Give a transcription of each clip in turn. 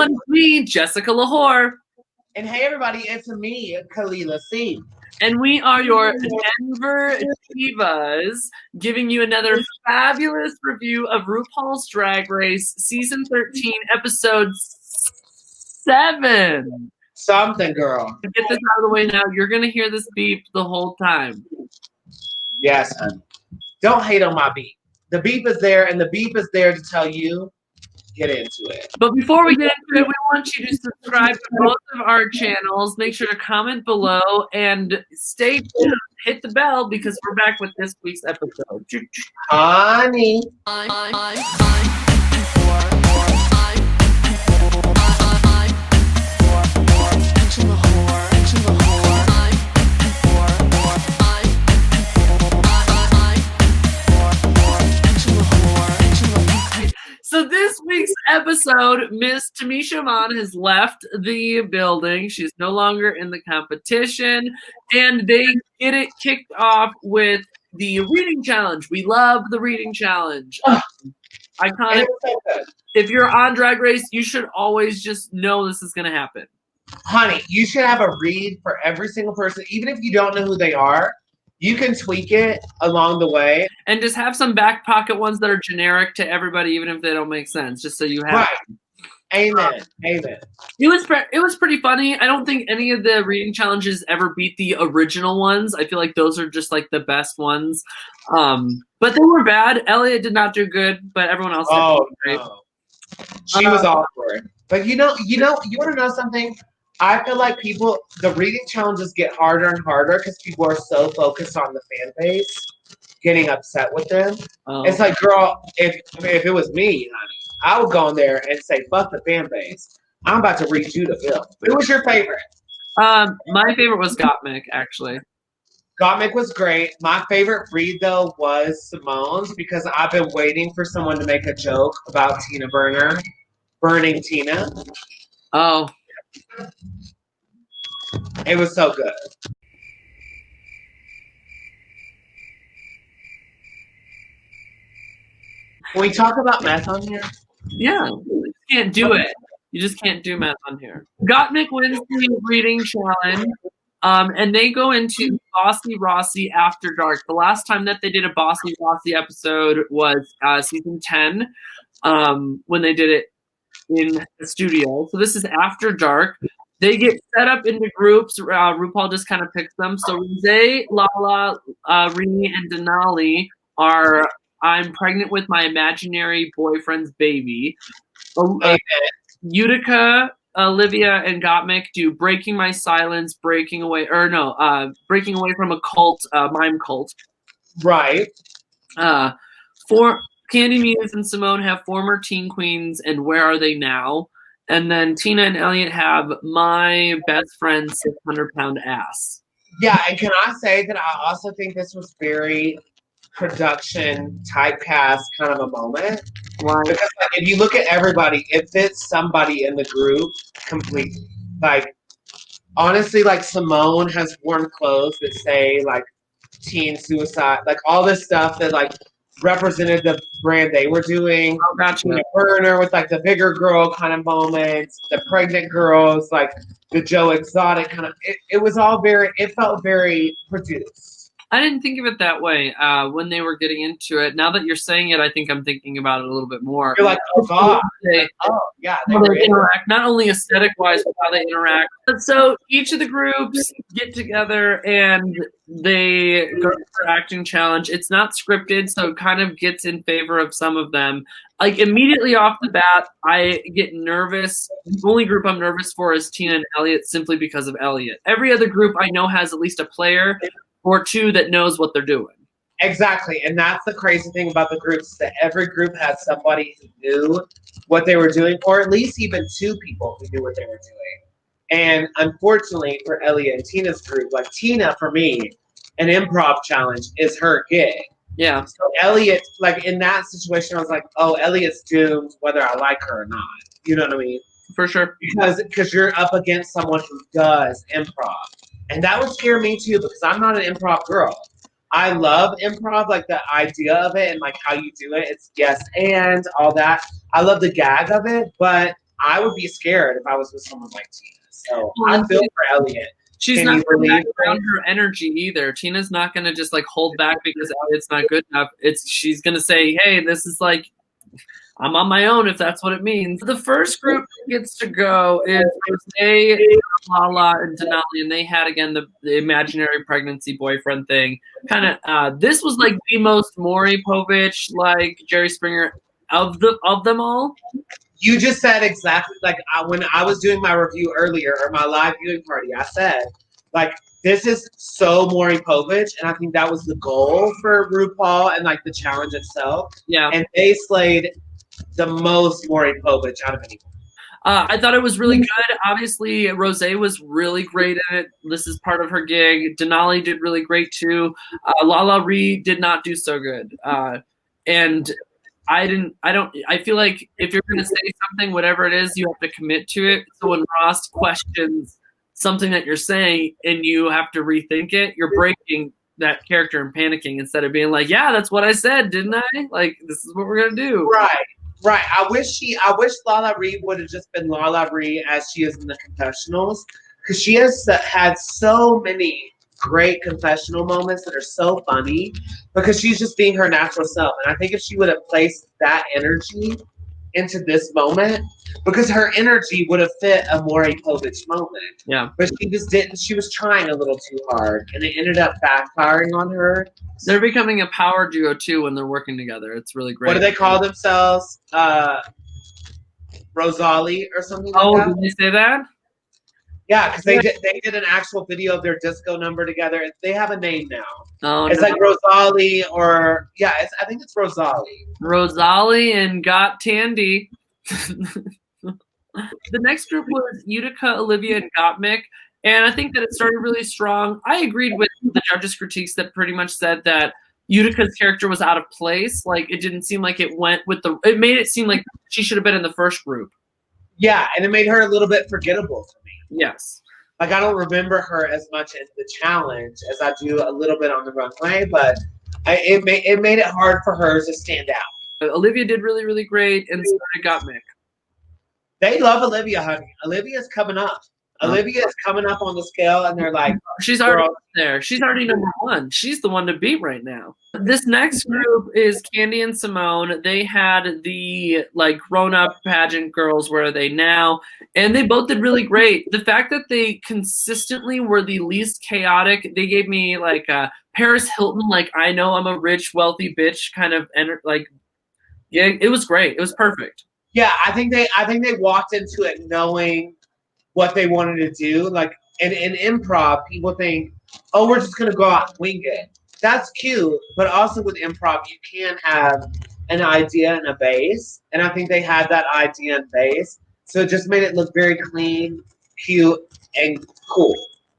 everyone, me, Jessica Lahore. And hey, everybody, it's me, Kelela C. And we are your Denver Divas, giving you another fabulous review of RuPaul's Drag Race, Season 13, Episode 7. Something, girl. To get this out of the way now, you're going to hear this beep the whole time. Yes, honey. Don't hate on my beep. The beep is there, and the beep is there to tell you, get into it. But before we get into it, we want you to subscribe to both of our channels. Make sure to comment below and stay tuned. Hit the bell because we're back with this week's episode. Honey. So this week's episode, Miss Tamisha Mon has left the building. She's no longer in the competition. And they get it kicked off with the reading challenge. We love the reading challenge. Iconic. If you're on Drag Race, you should always just know this is going to happen. Honey, you should have a read for every single person. Even if you don't know who they are, you can tweak it along the way. And just have some back pocket ones that are generic to everybody, even if they don't make sense, just so you have. Right. Amen. Amen. It was pretty funny. I don't think any of the reading challenges ever beat the original ones. I feel like those are just like the best ones. But they were bad. Elliot did not do good, but everyone else did great. No. She was awkward. But you want to know something? I feel like the reading challenges get harder and harder because people are so focused on the fan base getting upset with them. It's like, girl, if it was me, honey, I would go in there and say, fuck the fan base. I'm about to read you the film. Who was your favorite? My favorite was Gottmik, actually. Gottmik was great. My favorite read, though, was Simone's because I've been waiting for someone to make a joke about Tina Berner burning Tina. Oh. It was so good. Can we talk about meth on here? Yeah, you can't do it. You just can't do meth on here. Gottmik wins the reading challenge, and they go into Bossy Rossi After Dark. The last time that they did a Bossy Rossi episode was season 10, when they did it in the studio. So this is After Dark. They get set up into groups. RuPaul just kind of picks them. So Rosé, Lala, Rini, and Denali are I'm pregnant with my imaginary boyfriend's baby. Utica, Olivia, and Gottmik do Breaking My Silence, Breaking Away from a Cult, Mime Cult. Right. For Candy Muse and Simone have Former Teen Queens and Where Are They Now? And then Tina and Elliot have My Best Friend's 600-pound ass. Yeah, and can I say that I also think this was very production typecast kind of a moment. Why? Because like, if you look at everybody, it fits somebody in the group completely. Like, honestly, like Simone has worn clothes that say like teen suicide, like all this stuff that like represented the brand they were doing. Oh, gotcha. Berner with like the bigger girl kind of moments, the pregnant girls, like the Joe Exotic kind of. It felt very produced. I didn't think of it that way when they were getting into it. Now that you're saying it, I think I'm thinking about it a little bit more. You're like, oh god, they interact, not only aesthetic-wise, but how they interact. But so each of the groups get together and they go for acting challenge. It's not scripted, so it kind of gets in favor of some of them. Like immediately off the bat, I get nervous. The only group I'm nervous for is Tina and Elliot, simply because of Elliot. Every other group I know has at least a player or two that knows what they're doing. Exactly, and that's the crazy thing about the groups, that every group had somebody who knew what they were doing, or at least even two people who knew what they were doing. And unfortunately for Elliot and Tina's group, like Tina, for me, an improv challenge is her gig. Yeah. So Elliot, like in that situation, I was like, oh, Elliot's doomed whether I like her or not. You know what I mean? For sure. Because you're up against someone who does improv. And that would scare me too, because I'm not an improv girl. I love improv, like the idea of it and like how you do it. It's yes and all that. I love the gag of it, but I would be scared if I was with someone like Tina. So Well, I feel for Elliot. She's Can not you going to believe back down her energy either. Tina's not going to just like hold back because Elliot's not good enough. She's going to say, hey, this is like, I'm on my own if that's what it means. The first group that gets to go is Rose, Lala, and Denali, and they had again the imaginary pregnancy boyfriend thing. Kind of, this was like the most Maury Povich, like Jerry Springer of them all. You just said exactly like when I was doing my review earlier or my live viewing party. I said like this is so Maury Povich, and I think that was the goal for RuPaul and like the challenge itself. Yeah, and they slayed the most Maury Povich out of anyone. I thought it was really good. Obviously, Rose was really great in it. This is part of her gig. Denali did really great too. Lala Ree did not do so good. And I feel like if you're going to say something, whatever it is, you have to commit to it. So when Ross questions something that you're saying and you have to rethink it, you're breaking that character and panicking instead of being like, yeah, that's what I said, didn't I? Like, this is what we're going to do. Right. I wish Lala Ree would have just been Lala Ree as she is in the confessionals, because she has had so many great confessional moments that are so funny because she's just being her natural self. And I think if she would have placed that energy into this moment, because her energy would have fit a Maury Povich moment. Yeah. But she just didn't. She was trying a little too hard, and it ended up backfiring on her. They're becoming a power duo too when they're working together. It's really great. What do they call themselves? Rosalie or something like that? Oh, did they say that? Yeah, because they did an actual video of their disco number together. They have a name now. Oh, it's like Rosalie or I think it's Rosalie. Rosalie and Got Tandy. The next group was Utica, Olivia, and Gottmik. And I think that it started really strong. I agreed with the judges' critiques that pretty much said that Utica's character was out of place. Like, it didn't seem like it went with it made it seem like she should have been in the first group. Yeah, and it made her a little bit forgettable to me. Yes. Like, I don't remember her as much in the challenge as I do a little bit on the runway, but it made it hard for her to stand out. Olivia did really, really great, and so did Gottmik. They love Olivia, honey. Olivia's coming up. Olivia is coming up on the scale, and they're like, she's already there. She's already number one. She's the one to beat right now. This next group is Candy and Simone. They had the like grown-up pageant girls. Where are they now? And they both did really great. The fact that they consistently were the least chaotic, they gave me like Paris Hilton, like I know I'm a rich, wealthy bitch kind of like. Yeah, it was great. It was perfect. Yeah, I think they walked into it knowing what they wanted to do. Like in improv, people think, oh, we're just gonna go out and wing it. That's cute, but also with improv, you can have an idea and a base. And I think they had that idea and base. So it just made it look very clean, cute, and cool.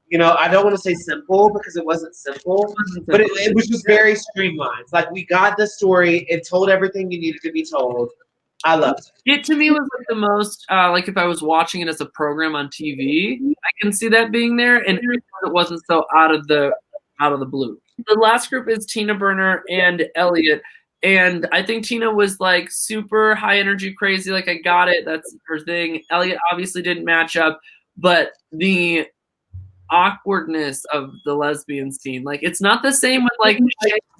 You know, I don't want to say simple because it wasn't simple, but it was just very streamlined. Like, we got the story. It told everything you needed to be told. I loved it. It to me was like the most like if I was watching it as a program on TV, I can see that being there, and it wasn't so out of the blue. The last group is Tina, Berner, and Elliot, and I think Tina was like super high energy, crazy. Like, I got it, that's her thing. Elliot obviously didn't match up, but the awkwardness of the lesbian scene, like it's not the same with like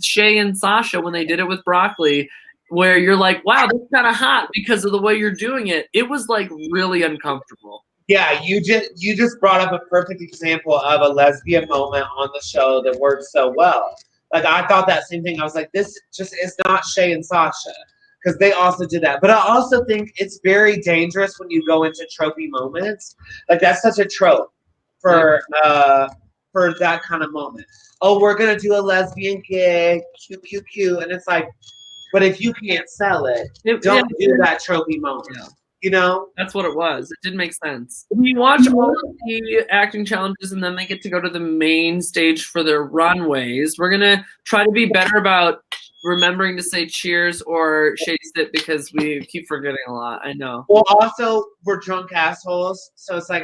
Shay and Sasha when they did it with Broccoli, where you're like, wow, that's kind of hot because of the way you're doing it. It was like really uncomfortable. Yeah, you just brought up a perfect example of a lesbian moment on the show that worked so well. Like, I thought that same thing. I was like, this just is not Shay and Sasha, because they also did that. But I also think it's very dangerous when you go into tropey moments. Like, that's such a trope for that kind of moment. Oh, we're gonna do a lesbian gig, cute, and it's like, but if you can't sell it, don't do that tropey moment. Yeah. You know? That's what it was. It didn't make sense. We watch all of the acting challenges, and then they get to go to the main stage for their runways. We're going to try to be better about remembering to say cheers or shady sit because we keep forgetting a lot. I know. Well, also, we're drunk assholes, so it's like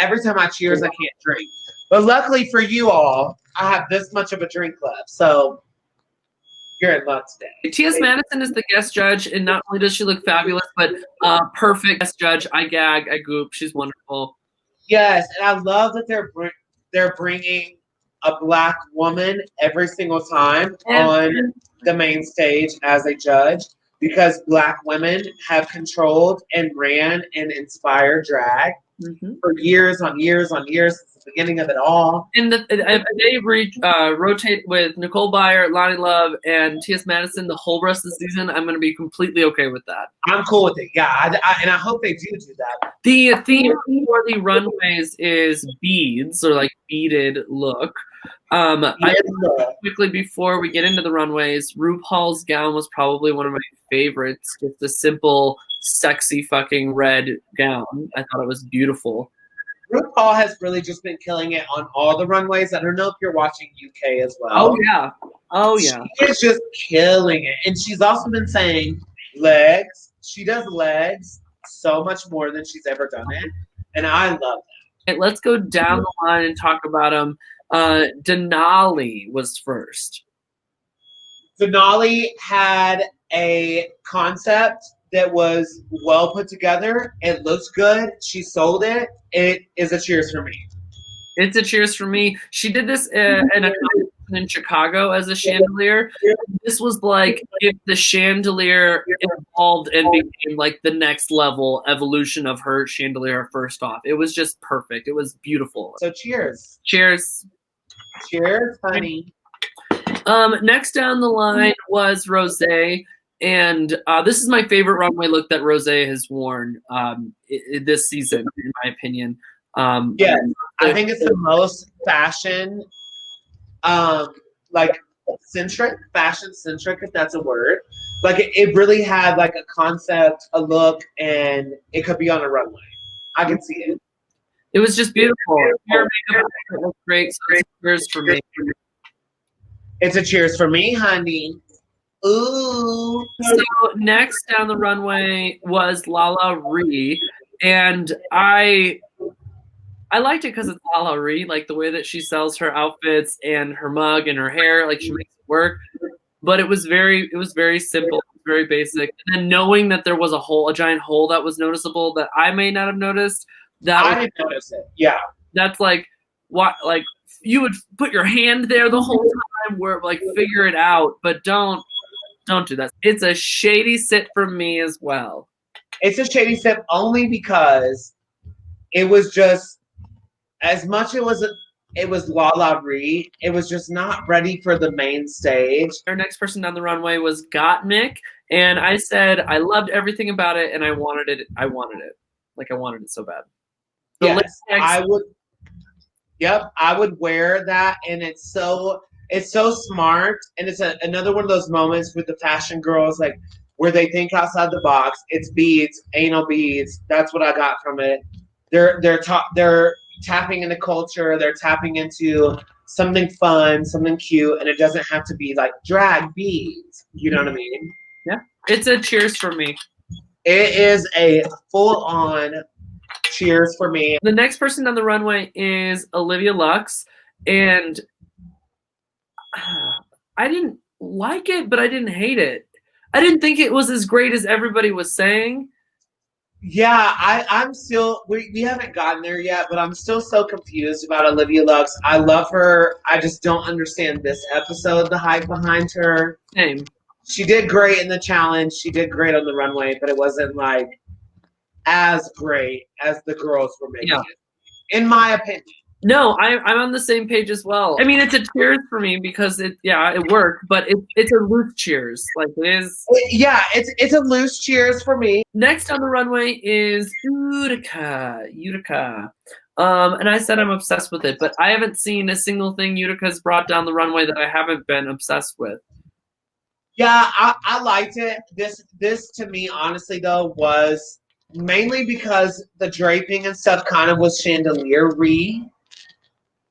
every time I cheers, I can't drink. But luckily for you all, I have this much of a drink left, so You're in luck today. T.S. Madison is the guest judge, and not only does she look fabulous, but perfect guest judge. I gag, I goop. She's wonderful. Yes, and I love that they're bringing a Black woman every single time on the main stage as a judge, because Black women have controlled and ran and inspired drag for years on years on years since the beginning of it all. And they rotate with Nicole Byer, Lonnie Love, and T.S. Madison the whole rest of the season. I'm going to be completely okay with that. I'm cool with it. Yeah, and I hope they do that. The theme for the runways is beads, or like beaded look. Quickly before we get into the runways, RuPaul's gown was probably one of my favorites. Just a simple, sexy fucking red gown. I thought it was beautiful. RuPaul has really just been killing it on all the runways. I don't know if you're watching UK as well. Oh yeah. She is just killing it. And she's also been saying legs. She does legs so much more than she's ever done it. And I love that. Let's go down the line and talk about them. Denali was first. Denali had a concept that was well put together. It looks good. She sold it. It is a cheers for me. It's a cheers for me. She did this in Chicago as a chandelier. This was like if the chandelier evolved and became like the next level evolution of her chandelier first off. It was just perfect. It was beautiful. So cheers. Cheers. Cheers, honey. Next down the line was Rosé. And this is my favorite runway look that Rosé has worn this season, in my opinion. Yeah, I think it's the most fashion, fashion centric, if that's a word. Like it really had like a concept, a look, and it could be on a runway. I can see it. It was just beautiful. Hair makeup was great. So it's cheers for me. It's a cheers for me, honey. Ooh. So next down the runway was Lala Ree, and I liked it because it's Lala Ree, like the way that she sells her outfits and her mug and her hair, like she makes it work. But it was very simple, very basic. And then knowing that there was a giant hole that was noticeable that I may not have noticed. I didn't notice it. Yeah. That's like what, like you would put your hand there the whole time, where like figure it out, but don't do that. It's a shady sit for me as well. It's a shady sit only because it was just as much it was Lala Ree, it was just not ready for the main stage. Our next person down the runway was Gottmik, and I said I loved everything about it and I wanted it. Like I wanted it so bad. Yes, I would. Yep, I would wear that, and it's so smart, and it's another one of those moments with the fashion girls, like where they think outside the box. It's beads, anal beads. That's what I got from it. They're tapping into culture. They're tapping into something fun, something cute, and it doesn't have to be like drag beads. You know what I mean? Yeah, it's a cheers for me. It is a full-on cheers for me. The next person on the runway is Olivia Lux, and I didn't like it, but I didn't hate it. I didn't think it was as great as everybody was saying. Yeah, I'm still, we haven't gotten there yet, but I'm still so confused about Olivia Lux. I love her. I just don't understand this episode, the hype behind her. Same. She did great in the challenge. She did great on the runway, but it wasn't like as great as the girls were making it, in my opinion. No, I'm on the same page as well. I mean, it's a cheers for me because it worked, but it's a loose cheers. Like it is. Yeah, it's a loose cheers for me. Next on the runway is Utica. And I said I'm obsessed with it, but I haven't seen a single thing Utica's brought down the runway that I haven't been obsessed with. Yeah, I liked it. This to me, honestly, though, was mainly because the draping and stuff kind of was chandelier-y.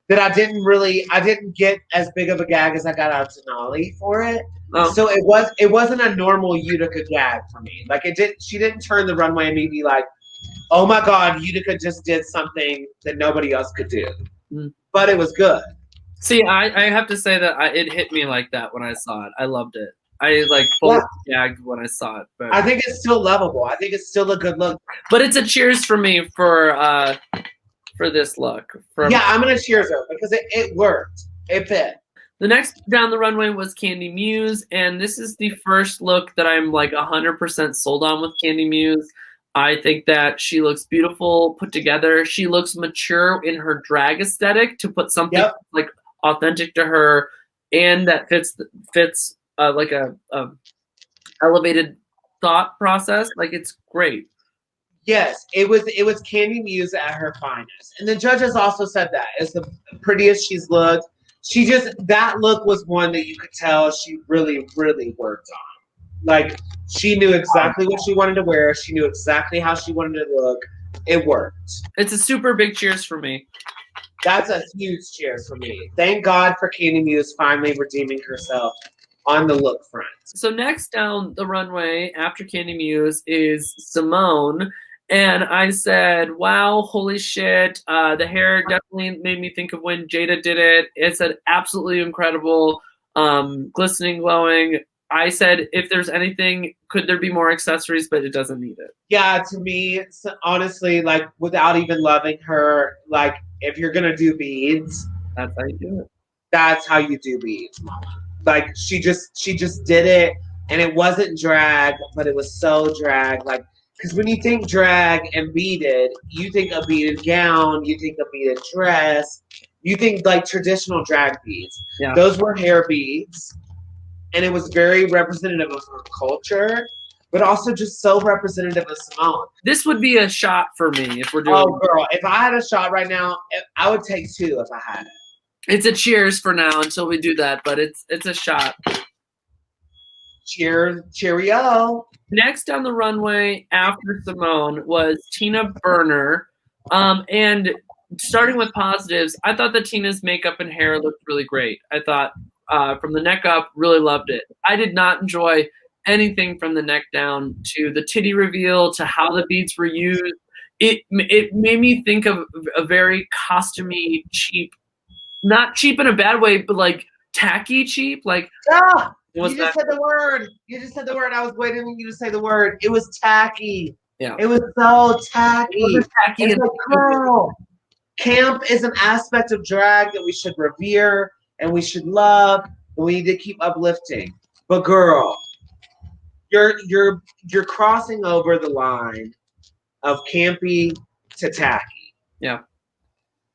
That I didn't get as big of a gag as I got out of Denali for it. Oh. So it wasn't a normal Utica gag for me. Like she didn't turn the runway and be like, oh my God, Utica just did something that nobody else could do. But it was good. See, I have to say that it hit me like that when I saw it. I loved it. I like fully gagged when I saw it. But I think it's still lovable. I think it's still a good look. But it's a cheers for me for this look. Yeah, I'm gonna cheers her because it worked. It fit. The next down the runway was Candy Muse, and this is the first look that I'm like 100% sold on with Candy Muse. I think that she looks beautiful, put together. She looks mature in her drag aesthetic to put something like authentic to her, and that fits like a elevated thought process. Like it's great. Yes, it was Candy Muse at her finest, and the judges also said that it's the prettiest she's looked. That look was one that you could tell she really, really worked on. Like she knew exactly what she wanted to wear. She knew exactly how she wanted to look. It worked. It's a super big cheers for me. That's a huge cheers for me. Thank God for Candy Muse finally redeeming herself on the look front. So next down the runway after Candy Muse is Simone. And I said, wow, holy shit. The hair definitely made me think of when Jada did it. It's an absolutely incredible, glistening, glowing. I said, if there's anything, could there be more accessories? But it doesn't need it. Yeah, to me, honestly, like without even loving her, like if you're gonna do beads, that's how you do it. That's how you do beads, mama. Like she just did it, and it wasn't drag, but it was so drag. Like because when you think drag and beaded, you think a beaded gown, you think a beaded dress, you think like traditional drag beads. Yeah. Those were hair beads, and it was very representative of her culture, but also just so representative of Simone. This would be a shot for me if we're doing. Oh, girl, if I had a shot right now, I would take 2 if I had it. It's a cheers for now until we do that, but it's a shot. Cheers, cheerio. Next down the runway after Simone was Tina Berner. And starting with positives, I thought that Tina's makeup and hair looked really great. I thought from the neck up, really loved it. I did not enjoy anything from the neck down to the titty reveal to how the beads were used. It made me think of a very costumey, cheap, not cheap in a bad way, but like tacky cheap. Like you just said the word. You just said the word. I was waiting for you to say the word. It was tacky. Yeah. It was so tacky. It was tacky. It's like, girl, camp is an aspect of drag that we should revere and we should love and we need to keep uplifting. But girl, you're crossing over the line of campy to tacky. Yeah.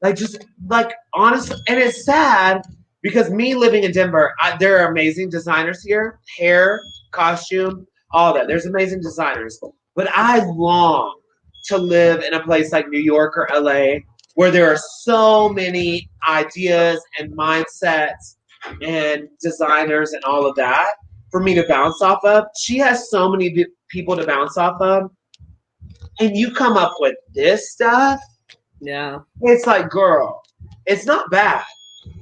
Like just like honestly, and it's sad because me living in Denver, there are amazing designers here, hair, costume, all that. There's amazing designers, but I long to live in a place like New York or LA where there are so many ideas and mindsets and designers and all of that for me to bounce off of. She has so many people to bounce off of, and you come up with this stuff. Yeah. It's like, girl, it's not bad.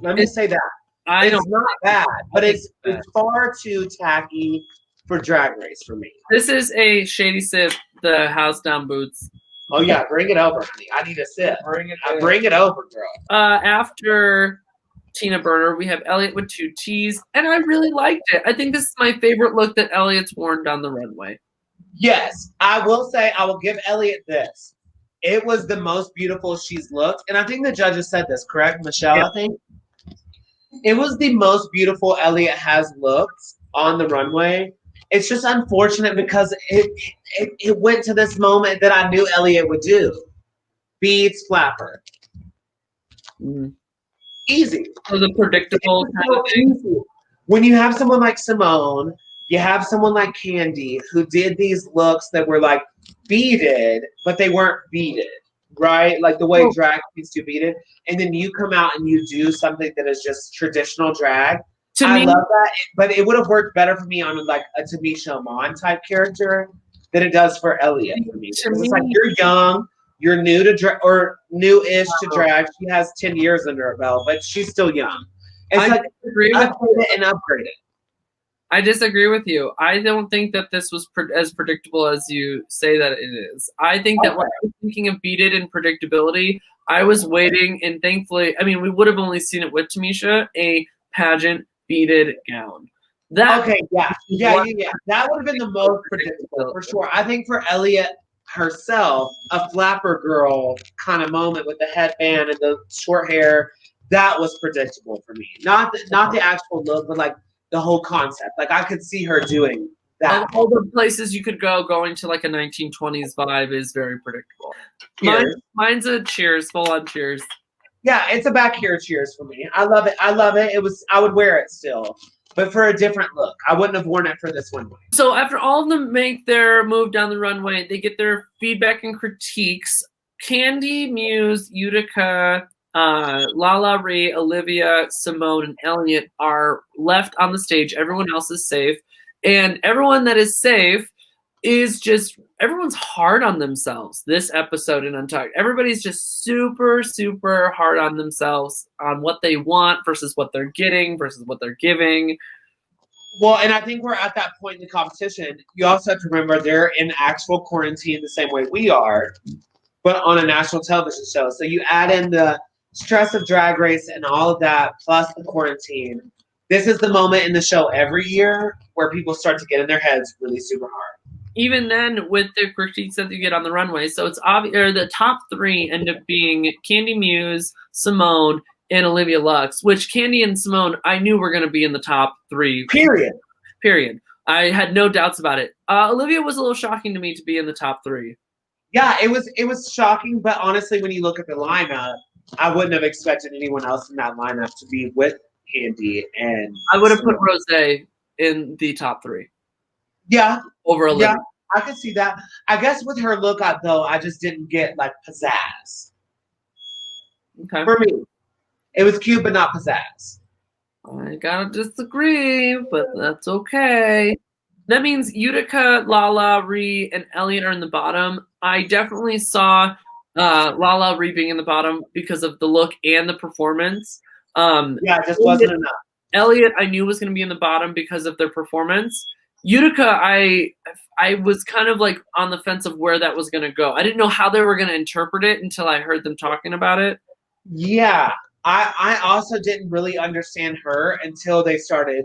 Let me say that. It's not bad, but it's far too tacky for Drag Race for me. This is a Shady Sip, the house down boots. Oh yeah, bring it over, honey. I need a sip. Bring it over, girl. After Tina Berner, we have Elliot with 2 T's, and I really liked it. I think this is my favorite look that Elliot's worn down the runway. Yes, I will say I will give Elliot this. It was the most beautiful she's looked, and I think the judges said this, correct, Michelle? Yeah. I think it was the most beautiful Elliot has looked on the runway. It's just unfortunate because it went to this moment that I knew Elliot would do. Beads, flapper. Easy. So the predictable kind of thing. When you have someone like Simone, you have someone like Candy who did these looks that were like beaded, but they weren't beaded, right? Like the way drag queens do beaded. And then you come out and you do something that is just traditional drag. I love that, but it would have worked better for me on like a Tamisha Iman type character than it does for Elliot. For me. It's like you're young, you're new to drag or new-ish to drag. She has 10 years under her belt, but she's still young. It's like upgrade it and upgrade it. I disagree with you. I don't think that this was as predictable as you say that it is. I think that when I was thinking of Beat It and predictability, I was waiting, and thankfully, I mean, we would have only seen it with Tamisha, a pageant beaded gown. That Yeah. That would have been the most predictable for sure. I think for Elliot herself, a flapper girl kind of moment with the headband and the short hair, that was predictable for me. Not the actual look, but like the whole concept. Like I could see her doing that. All the places you could go, going to like a 1920s vibe is very predictable. Mine's a Cheers, full on Cheers. Yeah, it's a back here Cheers for me. I love it. I would wear it still, but for a different look. I wouldn't have worn it for this one. So after all of them make their move down the runway, they get their feedback and critiques. Candy, Muse, Utica, Lala Ree, Olivia, Simone, and Elliot are left on the stage. Everyone else is safe. And everyone that is safe is just, everyone's hard on themselves this episode in Untucked. Everybody's just super, super hard on themselves on what they want versus what they're getting versus what they're giving. Well, and I think we're at that point in the competition. You also have to remember they're in actual quarantine the same way we are, but on a national television show. So you add in the stress of Drag Race and all of that, plus the quarantine. This is the moment in the show every year where people start to get in their heads really super hard. Even then, with the critiques that you get on the runway, so it's obvious, or the top three end up being Candy, Muse, Simone, and Olivia Lux, which Candy and Simone, I knew were going to be in the top three. Period. I had no doubts about it. Olivia was a little shocking to me to be in the top three. Yeah, it was shocking, but honestly, when you look at the lineup, I wouldn't have expected anyone else in that lineup to be with Candy and I would have put Rosé in the top three. Yeah. Over Olivia. Yeah, I can see that. I guess with her look out though, I just didn't get like pizzazz. Okay. For me. It was cute but not pizzazz. I gotta disagree, but that's okay. That means Utica, Lala, Ree, and Elliot are in the bottom. I definitely saw Lala Ree being in the bottom because of the look and the performance. It just wasn't enough. Elliot, I knew was going to be in the bottom because of their performance. Utica, I was kind of like on the fence of where that was going to go. I didn't know how they were going to interpret it until I heard them talking about it. Yeah, I also didn't really understand her until they started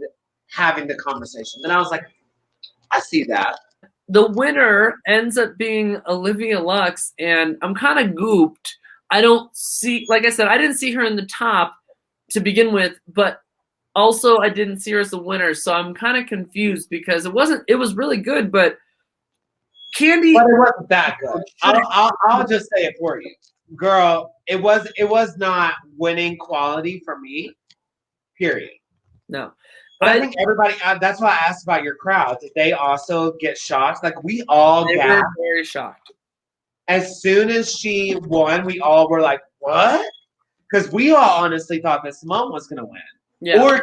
having the conversation. Then I was like, I see that. The winner ends up being Olivia Lux, and I'm kind of gooped. I don't see, like I said, I didn't see her in the top to begin with, but also I didn't see her as the winner, so I'm kind of confused because it was really good, but Candy. But it wasn't that good. I'll just say it for you. Girl, it was not winning quality for me, period. No. But I think everybody, that's why I asked about your crowd. Did they also get shocked? Like we all got very shocked. As soon as she won, we all were like, what? Because we all honestly thought that Simone was going to win. Yeah. Or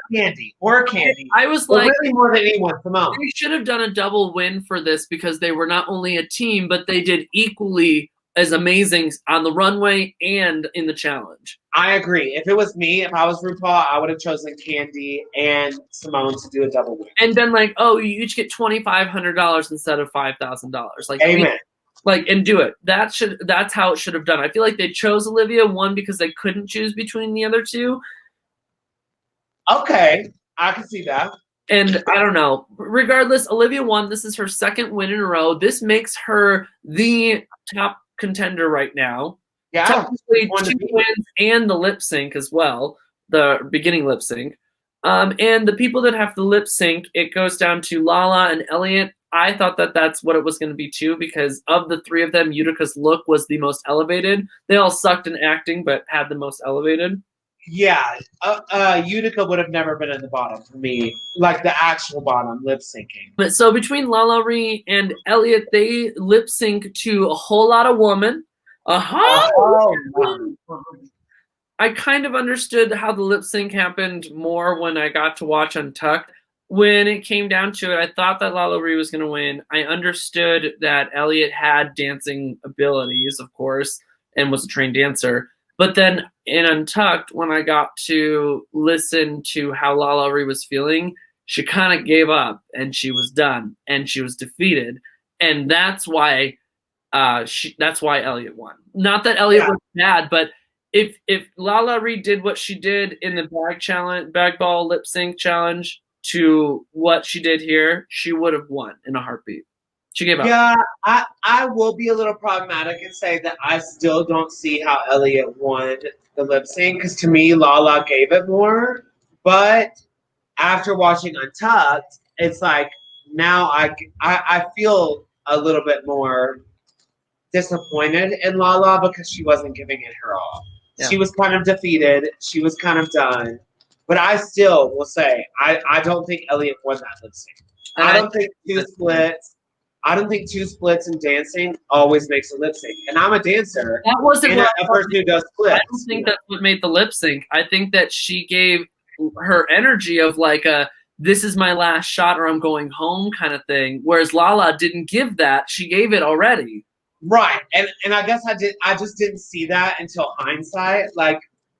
Candy. I was like, really more than anyone, Simone. They should have done a double win for this because they were not only a team, but they did equally as amazing on the runway and in the challenge. I agree. If it was me, if I was RuPaul, I would have chosen Candy and Simone to do a double win. And been like, oh, you each get $2,500 instead of $5,000. Like, amen. And do it. That's how it should have done. I feel like they chose Olivia, one, because they couldn't choose between the other two. Okay, I can see that. And I don't know. Regardless, Olivia won. This is her second win in a row. This makes her the top contender right now. Yeah, technically 2 wins and the lip sync as well, the beginning lip sync. And the people that have to lip sync, it goes down to Lala and Elliot. I thought that that's what it was going to be too, because of the three of them, Utica's look was the most elevated. They all sucked in acting, but had the most elevated. Yeah, Utica would have never been in the bottom for me, like the actual bottom lip syncing. But so between Lala Ree and Elliot, they lip sync to A Whole Lot of Woman. I kind of understood how the lip sync happened more when I got to watch Untucked. When it came down to it, I thought that Lala Ree was going to win. I understood that Elliot had dancing abilities, of course, and was a trained dancer. But then in Untucked, when I got to listen to how Lala Ree was feeling, she kind of gave up and she was done and she was defeated, and that's why Elliot won. Not that Elliot was bad, but if Lala Ree did what she did in the bag ball lip sync challenge to what she did here, she would have won in a heartbeat. She gave up. Yeah, I will be a little problematic and say that I still don't see how Elliot won the lip sync, because to me, Lala gave it more. But after watching Untucked, it's like now I feel a little bit more disappointed in Lala because she wasn't giving it her all. Yeah. She was kind of defeated. She was kind of done. But I still will say I don't think Elliot won that lip sync. I don't think two splits. I don't think two splits in dancing always makes a lip sync. And I'm a dancer. That wasn't what a person who does splits. I don't think that's what made the lip sync. I think that she gave her energy of like a this is my last shot or I'm going home kind of thing. Whereas Lala didn't give that. She gave it already. Right. And I guess I just didn't see that until hindsight, like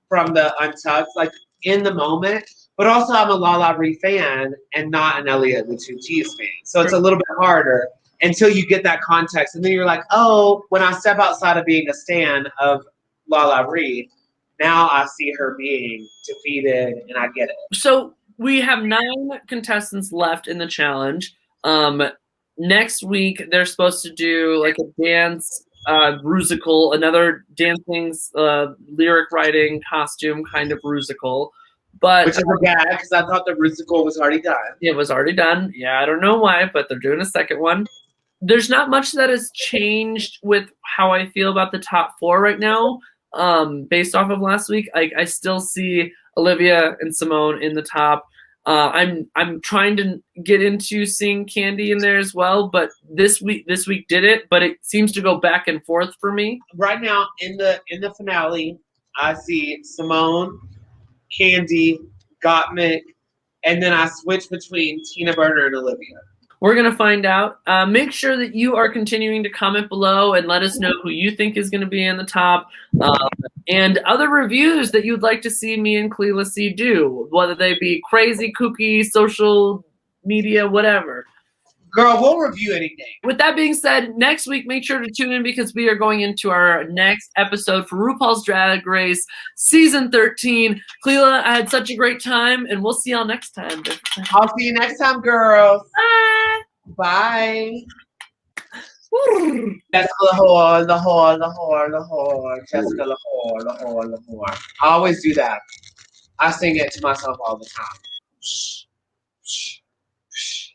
from the Untucked, like in the moment. But also I'm a Lala Ree fan and not an Elliot the Two T's fan. So it's a little bit harder until you get that context. And then you're like, oh, when I step outside of being a stan of Lala Ree, now I see her being defeated and I get it. So we have 9 contestants left in the challenge. Next week, they're supposed to do like a dance rusical, another dancing, lyric writing, costume kind of rusical. But which is a gag because I thought the rusical was already done. It was already done. Yeah, I don't know why, but they're doing a second one. There's not much that has changed with how I feel about the top 4 right now. Based off of last week, I still see Olivia and Simone in the top. I'm trying to get into seeing Candy in there as well, but this week did it, but it seems to go back and forth for me. Right now in the finale, I see Simone, Candy, Gottmik, and then I switch between Tina, Berner, and Olivia. We're going to find out. Make sure that you are continuing to comment below and let us know who you think is going to be in the top. And other reviews that you'd like to see me and Kelela C do, whether they be crazy, kooky, social media, whatever. Girl, we'll review anything. With that being said, next week, make sure to tune in because we are going into our next episode for RuPaul's Drag Race Season 13. Kelela, I had such a great time, and we'll see y'all next time. I'll see you next time, girls. Bye. Bye. Jessica Lahore, Lahore, Lahore, Lahore. Jessica Lahore, Lahore, Lahore. I always do that. I sing it to myself all the time.